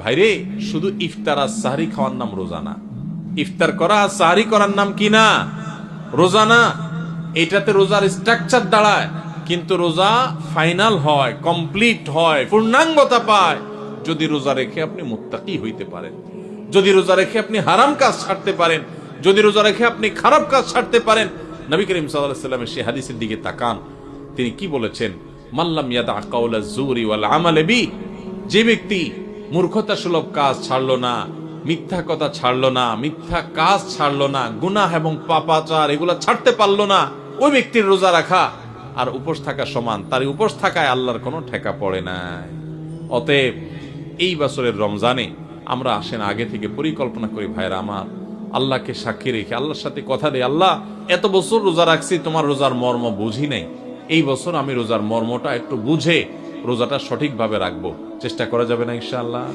ভাইরে, শুধু ইফতার আর সাহরি খাওয়ার নাম রোজা না। ইফতার করা আর সাহরি করার নাম কি না? রোজা না। এটাতে রোজার স্ট্রাকচার দাঁড়ায়, কিন্তু রোজা ফাইনাল হয়, কমপ্লিট হয়, পূর্ণাঙ্গতা পায় যদি রোজা রেখে আপনি মুত্তাকি হইতে পারেন, যদি রোজা রেখে আপনি হারাম কাজ ছাড়তে পারেন, যদি রোজা রেখে আপনি খারাপ কাজ ছাড়তে পারেন। নবী করিম সাল্লাল্লাহু আলাইহি ওয়াসাল্লামের সেই হাদিসের দিকে তাকান, তিনি কি বলেছেন? মাল্লাম ইয়াদা কাওলা যুরি ওয়াল আমাল বি, যে ব্যক্তি মূর্খতা সুলভ কাজ ছাড়লো না, মিথ্যা কথা ছাড়লো না, মিথ্যা কাজ ছাড়লো না, গুনাহ এবং পাপাচার এগুলা ছাড়তে পারলো না, ওই ব্যক্তির রোজা রাখা আর উপোস থাকা সমান। তার উপোস থাকায় আল্লাহর কোনো ঠেকা পড়ে নাই। অতএব এই বছরের রমজানে আমরা আসেন আগে থেকে পরিকল্পনা করি, ভাইরা আমার, আল্লাহকে সাক্ষী রেখে আল্লাহর সাথে কথা দেই, আল্লাহ এত বছর রোজা রাখছি, তোমার রোজার মর্ম বুঝি নাই, এই বছর আমি রোজার মর্মটা একটু বুঝে রোজাটা সঠিকভাবে রাখবো। চেষ্টা করা যাবে না ইনশাআল্লাহ?